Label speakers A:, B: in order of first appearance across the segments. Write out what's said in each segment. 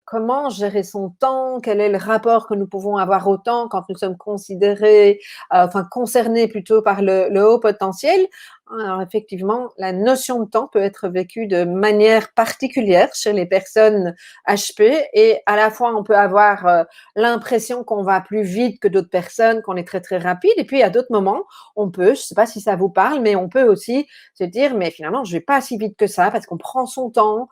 A: comment gérer son temps, quel est le rapport que nous pouvons avoir au temps quand nous sommes considérés, enfin concernés plutôt par le haut potentiel. Alors effectivement, la notion de temps peut être vécue de manière particulière chez les personnes HP et à la fois on peut avoir l'impression qu'on va plus vite que d'autres personnes, qu'on est très très rapide et puis à d'autres moments, on peut, je ne sais pas si ça vous parle, mais on peut aussi se dire mais finalement je vais pas si vite que ça parce qu'on prend son temps,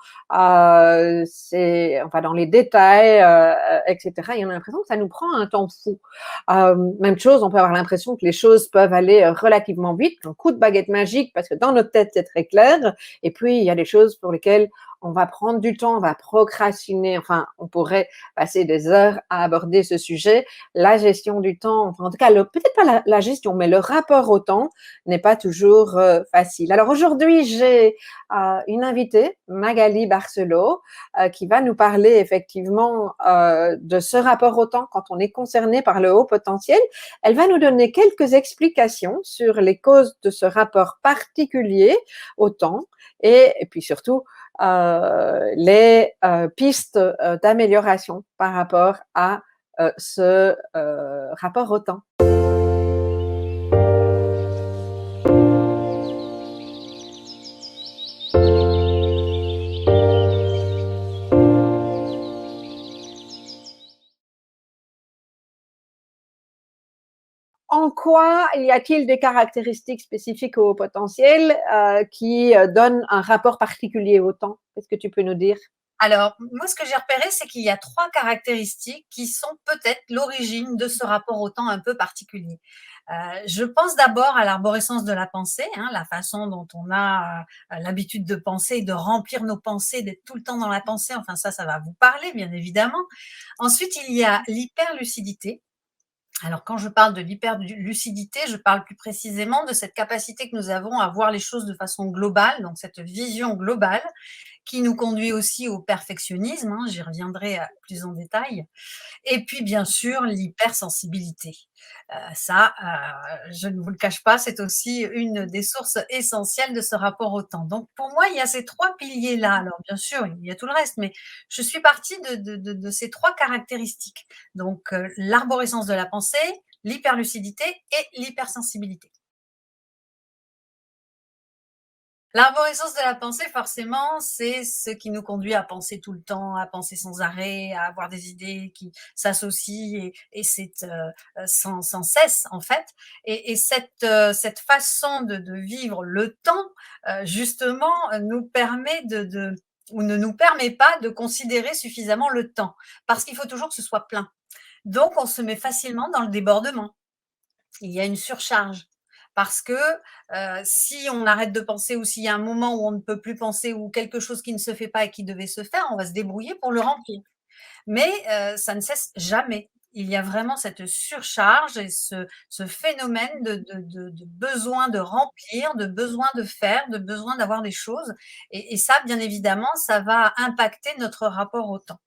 A: c'est enfin dans les détails, etc. Et on a l'impression que ça nous prend un temps fou. Même chose, on peut avoir l'impression que les choses peuvent aller relativement vite, un coup de baguette magique, parce que dans notre tête, c'est très clair. Et puis, il y a des choses pour lesquelles on va prendre du temps, on va procrastiner. Enfin, on pourrait passer des heures à aborder ce sujet. La gestion du temps, enfin, en tout cas, peut-être pas la gestion, mais le rapport au temps n'est pas toujours facile. Alors aujourd'hui, j'ai une invitée, Magali Barcelot, qui va nous parler effectivement de ce rapport au temps quand on est concerné par le haut potentiel. Elle va nous donner quelques explications sur les causes de ce rapport particulier au temps et puis surtout les pistes d'amélioration par rapport à ce rapport au temps. En quoi y a-t-il des caractéristiques spécifiques au potentiel qui donnent un rapport particulier au temps? Qu'est-ce que tu peux nous dire?
B: Alors, moi, ce que j'ai repéré, c'est qu'il y a 3 caractéristiques qui sont peut-être l'origine de ce rapport au temps un peu particulier. Je pense d'abord à l'arborescence de la pensée, hein, la façon dont on a l'habitude de penser, de remplir nos pensées, d'être tout le temps dans la pensée. Enfin, ça va vous parler, bien évidemment. Ensuite, il y a l'hyperlucidité. Alors, quand je parle de l'hyperlucidité, je parle plus précisément de cette capacité que nous avons à voir les choses de façon globale, donc cette vision globale qui nous conduit aussi au perfectionnisme, hein, j'y reviendrai plus en détail. Et puis, bien sûr, l'hypersensibilité. Ça, je ne vous le cache pas, c'est aussi une des sources essentielles de ce rapport au temps. Donc, pour moi, il y a ces 3 piliers-là. Alors, bien sûr, il y a tout le reste, mais je suis partie de ces 3 caractéristiques. Donc, l'arborescence de la pensée, l'hyperlucidité et l'hypersensibilité. L'arborescence de la pensée, forcément, c'est ce qui nous conduit à penser tout le temps, à penser sans arrêt, à avoir des idées qui s'associent et c'est sans cesse, en fait. Et cette façon de vivre le temps, justement, nous permet ou ne nous permet pas de considérer suffisamment le temps, parce qu'il faut toujours que ce soit plein. Donc, on se met facilement dans le débordement. Il y a une surcharge. Parce que si on arrête de penser ou s'il y a un moment où on ne peut plus penser ou quelque chose qui ne se fait pas et qui devait se faire, on va se débrouiller pour le remplir. Mais ça ne cesse jamais. Il y a vraiment cette surcharge et ce phénomène de besoin de remplir, de besoin de faire, de besoin d'avoir des choses. Et ça, bien évidemment, ça va impacter notre rapport au temps.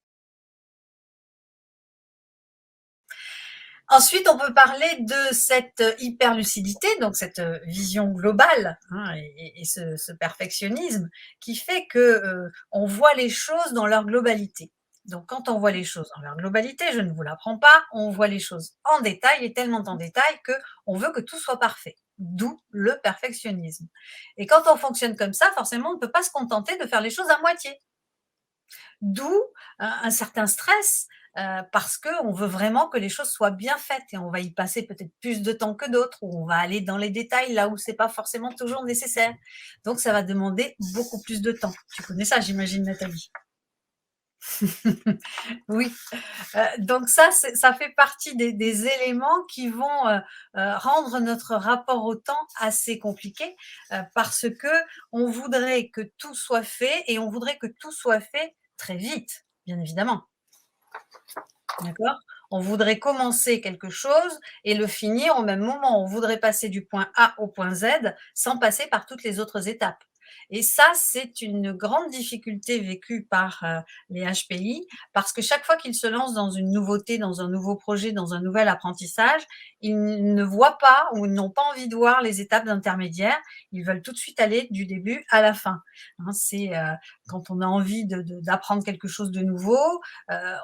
B: Ensuite, on peut parler de cette hyperlucidité, donc cette vision globale, hein, et ce perfectionnisme qui fait que on voit les choses dans leur globalité. Donc, quand on voit les choses dans leur globalité, je ne vous l'apprends pas, on voit les choses en détail et tellement en détail que on veut que tout soit parfait. D'où le perfectionnisme. Et quand on fonctionne comme ça, forcément, on ne peut pas se contenter de faire les choses à moitié. D'où un certain stress parce qu'on veut vraiment que les choses soient bien faites et on va y passer peut-être plus de temps que d'autres ou on va aller dans les détails là où c'est pas forcément toujours nécessaire. Donc ça va demander beaucoup plus de temps. Tu connais ça, j'imagine, Nathalie. Oui. Donc ça fait partie des éléments qui vont rendre notre rapport au temps assez compliqué parce que on voudrait que tout soit fait et on voudrait que tout soit fait très vite, bien évidemment. D'accord? On voudrait commencer quelque chose et le finir au même moment. On voudrait passer du point A au point Z sans passer par toutes les autres étapes. Et ça, c'est une grande difficulté vécue par les HPI parce que chaque fois qu'ils se lancent dans une nouveauté, dans un nouveau projet, dans un nouvel apprentissage, ils ne voient pas ou ils n'ont pas envie de voir les étapes intermédiaires. Ils veulent tout de suite aller du début à la fin. Hein, c'est quand on a envie d'apprendre quelque chose de nouveau,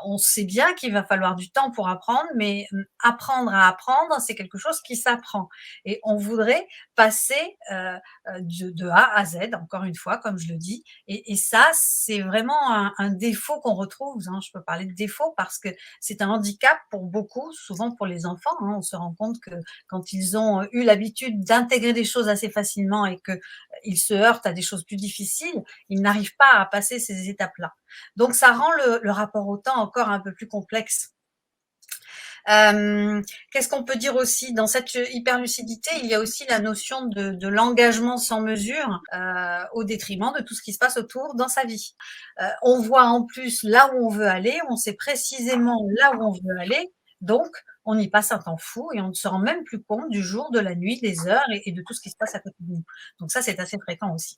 B: on sait bien qu'il va falloir du temps pour apprendre, mais apprendre à apprendre, c'est quelque chose qui s'apprend. Et on voudrait passer de A à Z, encore une fois, comme je le dis. Et ça, c'est vraiment un défaut qu'on retrouve. Hein. Je peux parler de défaut parce que c'est un handicap pour beaucoup, souvent pour les enfants. Hein. On se rend compte que quand ils ont eu l'habitude d'intégrer des choses assez facilement et qu'ils se heurtent à des choses plus difficiles, ils n'arrivent pas à passer ces étapes-là. Donc, ça rend le rapport au temps encore un peu plus complexe. Qu'est-ce qu'on peut dire aussi? Dans cette hyperlucidité, il y a aussi la notion de l'engagement sans mesure au détriment de tout ce qui se passe autour dans sa vie. On voit en plus là où on veut aller, on sait précisément là où on veut aller, donc on y passe un temps fou et on ne se rend même plus compte du jour, de la nuit, des heures et de tout ce qui se passe à côté de nous. Donc ça, c'est assez fréquent aussi.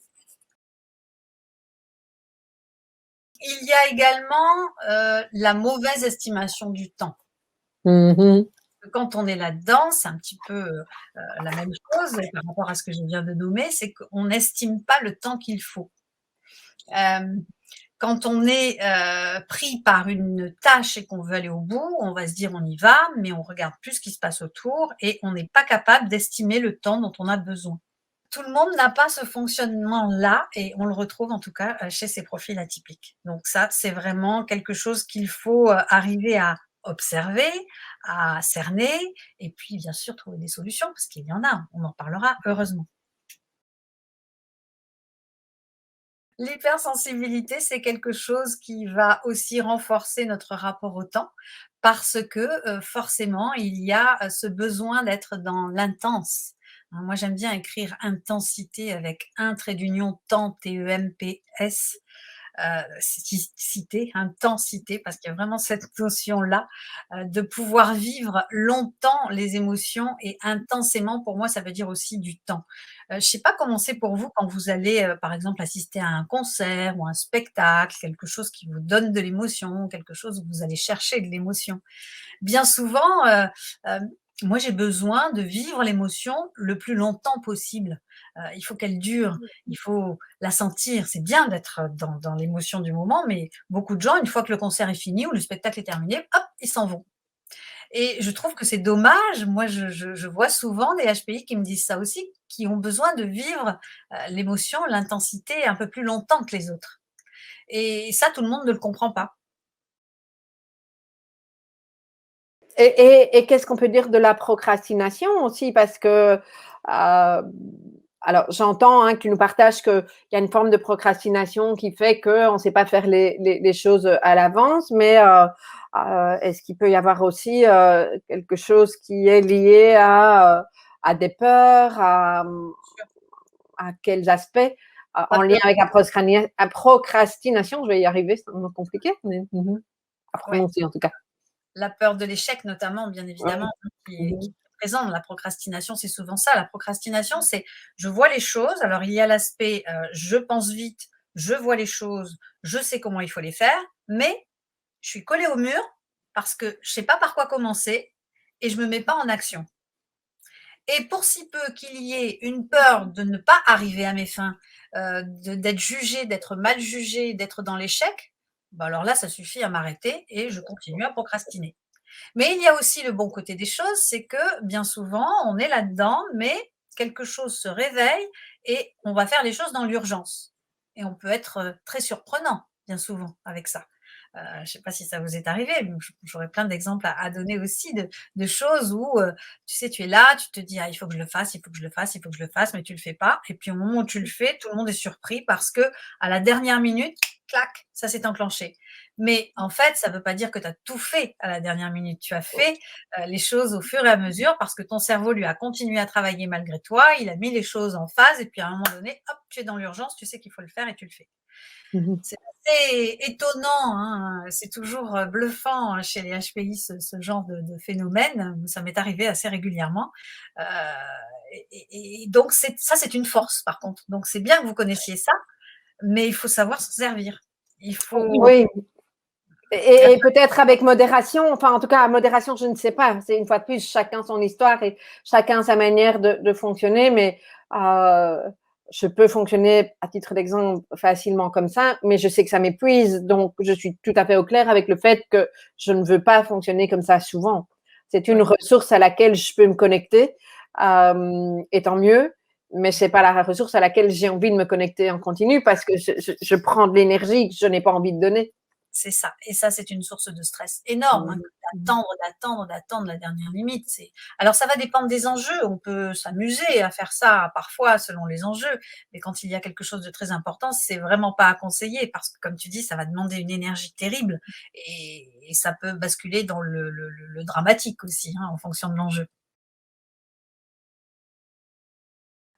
B: Il y a également la mauvaise estimation du temps.
A: Mhm.
B: Quand on est là-dedans, c'est un petit peu la même chose par rapport à ce que je viens de nommer, c'est qu'on n'estime pas le temps qu'il faut. Quand on est pris par une tâche et qu'on veut aller au bout, on va se dire on y va, mais on regarde plus ce qui se passe autour et on n'est pas capable d'estimer le temps dont on a besoin. Tout le monde n'a pas ce fonctionnement-là et on le retrouve en tout cas chez ces profils atypiques. Donc ça, c'est vraiment quelque chose qu'il faut arriver à observer, à cerner et puis bien sûr trouver des solutions parce qu'il y en a, on en parlera heureusement. L'hypersensibilité, c'est quelque chose qui va aussi renforcer notre rapport au temps parce que forcément, il y a ce besoin d'être dans l'intense. Hein, moi, j'aime bien écrire intensité avec un trait d'union temps, T-E-M-P-S, cité, intensité, parce qu'il y a vraiment cette notion-là de pouvoir vivre longtemps les émotions et intensément, pour moi, ça veut dire aussi du temps. Je ne sais pas comment c'est pour vous quand vous allez, par exemple, assister à un concert ou un spectacle, quelque chose qui vous donne de l'émotion, quelque chose où vous allez chercher de l'émotion. Bien souvent, moi, j'ai besoin de vivre l'émotion le plus longtemps possible. Il faut qu'elle dure, il faut la sentir. C'est bien d'être dans l'émotion du moment, mais beaucoup de gens, une fois que le concert est fini ou le spectacle est terminé, hop, ils s'en vont. Et je trouve que c'est dommage. Moi, je vois souvent des HPI qui me disent ça aussi, qui ont besoin de vivre l'émotion, l'intensité un peu plus longtemps que les autres. Et ça, tout le monde ne le comprend pas.
A: Et qu'est-ce qu'on peut dire de la procrastination aussi? Parce que, alors j'entends hein, que tu nous partages qu'il y a une forme de procrastination qui fait qu'on ne sait pas faire les choses à l'avance, mais est-ce qu'il peut y avoir aussi quelque chose qui est lié à des peurs, à quels aspects en lien avec la procrastination? Je vais y arriver, c'est un mot compliqué, mais à
B: Ouais.
A: prononcer en tout cas.
B: La peur de l'échec notamment, bien évidemment, qui est présente. La procrastination, c'est souvent ça. La procrastination, c'est je vois les choses. Alors, il y a l'aspect je pense vite, je vois les choses, je sais comment il faut les faire, mais je suis collée au mur parce que je ne sais pas par quoi commencer et je ne me mets pas en action. Et pour si peu qu'il y ait une peur de ne pas arriver à mes fins, d'être jugée, d'être mal jugée, d'être dans l'échec, bah alors là, ça suffit à m'arrêter et je continue à procrastiner. Mais il y a aussi le bon côté des choses, c'est que bien souvent, on est là-dedans, mais quelque chose se réveille et on va faire les choses dans l'urgence. Et on peut être très surprenant, bien souvent, avec ça. Je ne sais pas si ça vous est arrivé, mais j'aurais plein d'exemples à donner aussi de choses où, tu sais, tu es là, tu te dis: «Ah, il faut que je le fasse, il faut que je le fasse, il faut que je le fasse», mais tu ne le fais pas. Et puis au moment où tu le fais, tout le monde est surpris parce que à la dernière minute, clac, ça s'est enclenché. Mais en fait, ça ne veut pas dire que tu as tout fait à la dernière minute. Tu as fait les choses au fur et à mesure parce que ton cerveau lui a continué à travailler malgré toi. Il a mis les choses en phase et puis à un moment donné, hop, tu es dans l'urgence, tu sais qu'il faut le faire et tu le fais.
A: Mhm.
B: C'est assez étonnant, hein, c'est toujours bluffant hein, chez les HPI ce genre de phénomène. Ça m'est arrivé assez régulièrement. Euh, et donc, ça, c'est une force par contre. Donc, c'est bien que vous connaissiez ça, mais il faut savoir s'en servir. Il faut
A: Oui, Et peut-être avec modération, enfin en tout cas, modération, je ne sais pas. C'est une fois de plus, chacun son histoire et chacun sa manière de fonctionner, mais je peux fonctionner, à titre d'exemple, facilement comme ça, mais je sais que ça m'épuise, donc je suis tout à fait au clair avec le fait que je ne veux pas fonctionner comme ça souvent. C'est une
B: Ouais.
A: ressource à laquelle je peux me connecter, et tant mieux, mais c'est pas la ressource à laquelle j'ai envie de me connecter en continu parce que je prends de l'énergie que je n'ai pas envie de donner.
B: C'est ça. Et ça, c'est une source de stress énorme, hein,
A: Mmh.
B: d'attendre la dernière limite. Alors, ça va dépendre des enjeux. On peut s'amuser à faire ça parfois selon les enjeux, mais quand il y a quelque chose de très important, c'est vraiment pas à conseiller parce que, comme tu dis, ça va demander une énergie terrible et ça peut basculer dans le dramatique aussi, hein, en fonction de l'enjeu.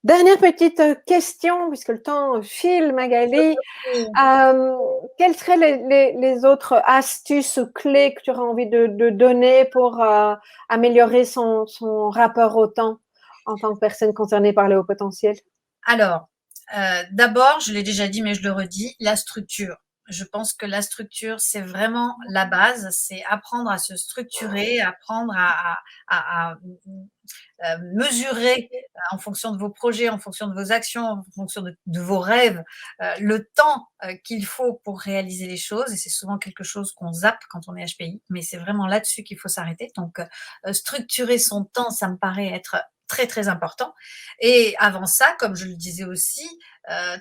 A: Dernière petite question, puisque le temps file, Magali. Quelles seraient les autres astuces ou clés que tu aurais envie de donner pour améliorer son rapport au temps en tant que personne concernée par le haut potentiel?
B: Alors, d'abord, je l'ai déjà dit, mais je le redis, la structure. Je pense que la structure, c'est vraiment la base, c'est apprendre à se structurer, apprendre à mesurer en fonction de vos projets, en fonction de vos actions, en fonction de vos rêves, le temps qu'il faut pour réaliser les choses. Et c'est souvent quelque chose qu'on zappe quand on est HPI, mais c'est vraiment là-dessus qu'il faut s'arrêter. Donc, structurer son temps, ça me paraît être très très important. Et avant ça, comme je le disais aussi,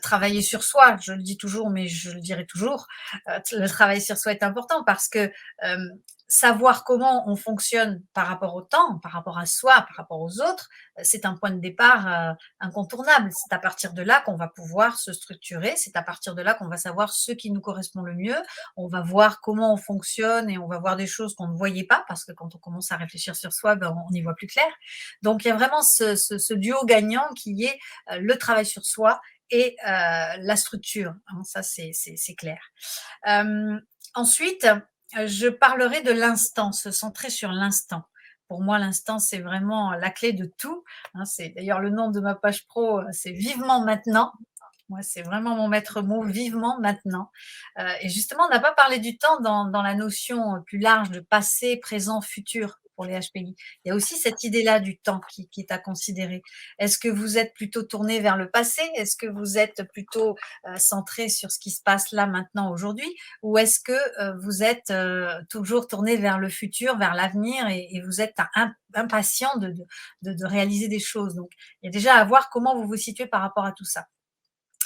B: travailler sur soi. Je le dis toujours, mais je le dirai toujours. Le travail sur soi est important parce que savoir comment on fonctionne par rapport au temps, par rapport à soi, par rapport aux autres, c'est un point de départ incontournable. C'est à partir de là qu'on va pouvoir se structurer. C'est à partir de là qu'on va savoir ce qui nous correspond le mieux. On va voir comment on fonctionne et on va voir des choses qu'on ne voyait pas parce que quand on commence à réfléchir sur soi, ben, on y voit plus clair. Donc, il y a vraiment ce duo gagnant qui est le travail sur soi et la structure. Hein, ça, c'est clair. Ensuite, je parlerai de l'instant, se centrer sur l'instant. Pour moi, l'instant, c'est vraiment la clé de tout. Hein, c'est d'ailleurs le nom de ma page pro, c'est vivement maintenant. Moi, c'est vraiment mon maître mot, vivement maintenant. Et justement, on n'a pas parlé du temps dans la notion plus large de passé, présent, futur pour les HPI. Il y a aussi cette idée-là du temps qui est à considérer. Est-ce que vous êtes plutôt tourné vers le passé? Est-ce que vous êtes plutôt centré sur ce qui se passe là, maintenant, aujourd'hui? Ou est-ce que vous êtes toujours tourné vers le futur, vers l'avenir et vous êtes impatient de réaliser des choses? Donc, il y a déjà à voir comment vous vous situez par rapport à tout ça.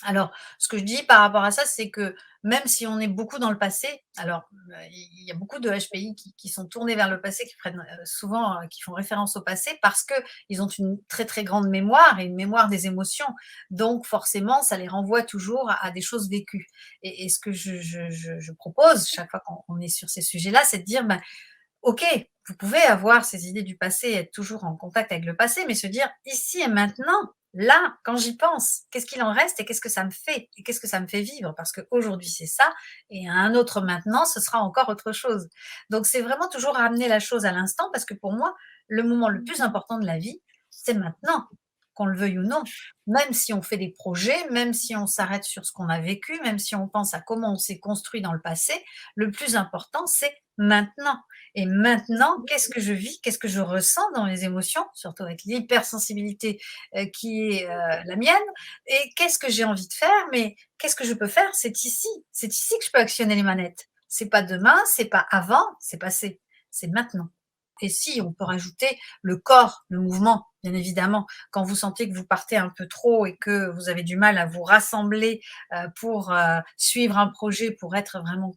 B: Alors, ce que je dis par rapport à ça, c'est que même si on est beaucoup dans le passé, alors, il y a beaucoup de HPI qui sont tournés vers le passé, qui prennent, souvent, qui font référence au passé parce qu'ils ont une très, très grande mémoire et une mémoire des émotions. Donc forcément, ça les renvoie toujours à des choses vécues et ce que je propose chaque fois qu'on est sur ces sujets-là, c'est de dire: «Ben, OK, vous pouvez avoir ces idées du passé, être toujours en contact avec le passé, mais se dire ici et maintenant, là, quand j'y pense, qu'est-ce qu'il en reste et qu'est-ce que ça me fait et qu'est-ce que ça me fait vivre? Parce qu'aujourd'hui, c'est ça et à un autre maintenant, ce sera encore autre chose. Donc, c'est vraiment toujours ramener la chose à l'instant parce que pour moi, le moment le plus important de la vie, c'est maintenant, qu'on le veuille ou non. Même si on fait des projets, même si on s'arrête sur ce qu'on a vécu, même si on pense à comment on s'est construit dans le passé, le plus important, c'est maintenant. Et maintenant, qu'est-ce que je vis? Qu'est-ce que je ressens dans les émotions? Surtout avec l'hypersensibilité, qui est, la mienne et qu'est-ce que j'ai envie de faire? Mais qu'est-ce que je peux faire? C'est ici. C'est ici que je peux actionner les manettes. C'est pas demain, c'est pas avant, c'est passé. C'est maintenant. Et si on peut rajouter le corps, le mouvement, bien évidemment. Quand vous sentez que vous partez un peu trop et que vous avez du mal à vous rassembler, pour, suivre un projet, pour être vraiment,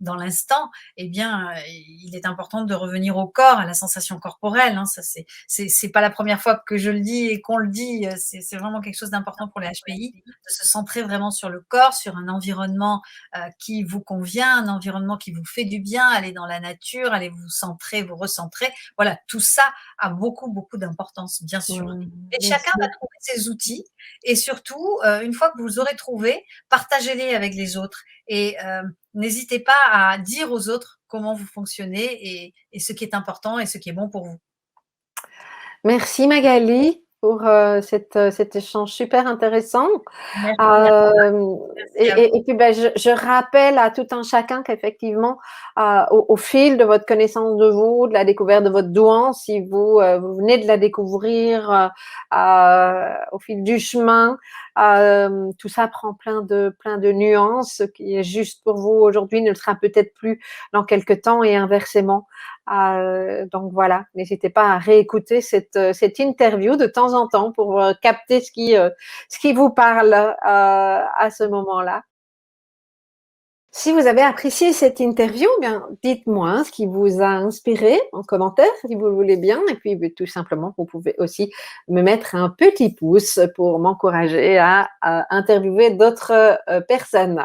B: dans l'instant, eh bien, il est important de revenir au corps, à la sensation corporelle, hein. Ça, c'est pas la première fois que je le dis et qu'on le dit, c'est vraiment quelque chose d'important pour les HPI, de se centrer vraiment sur le corps, sur un environnement, qui vous convient, un environnement qui vous fait du bien, aller dans la nature, aller vous centrer, vous recentrer. Voilà, tout ça a beaucoup, beaucoup d'importance, bien sûr. Et chacun va
A: Merci.
B: trouver ses outils et surtout, une fois que vous les aurez trouvés, partagez-les avec les autres et n'hésitez pas à dire aux autres comment vous fonctionnez et ce qui est important et ce qui est bon pour vous.
A: Merci Magali. pour cet échange super intéressant.
B: Merci à
A: Euh,
B: merci à vous.
A: et puis, ben, je rappelle à tout un chacun qu'effectivement, au fil de votre connaissance de vous, de la découverte de votre douance, si vous venez de la découvrir au fil du chemin, tout ça prend plein de nuances. Ce qui est juste pour vous aujourd'hui ne le sera peut-être plus dans quelques temps et inversement. Donc voilà, n'hésitez pas à réécouter cette interview de temps en temps pour capter ce qui vous parle à ce moment-là. Si vous avez apprécié cette interview, bien, dites-moi ce qui vous a inspiré en commentaire, si vous le voulez bien. Et puis, tout simplement, vous pouvez aussi me mettre un petit pouce pour m'encourager à interviewer d'autres personnes.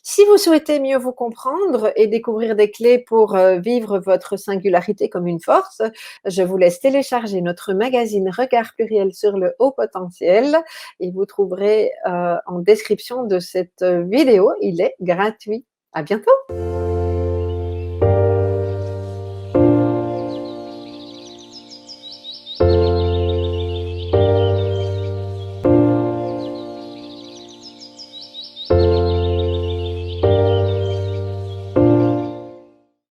A: Si vous souhaitez mieux vous comprendre et découvrir des clés pour vivre votre singularité comme une force, je vous laisse télécharger notre magazine Regard pluriel sur le haut potentiel et vous trouverez en description de cette vidéo. Il est gratuit. À bientôt!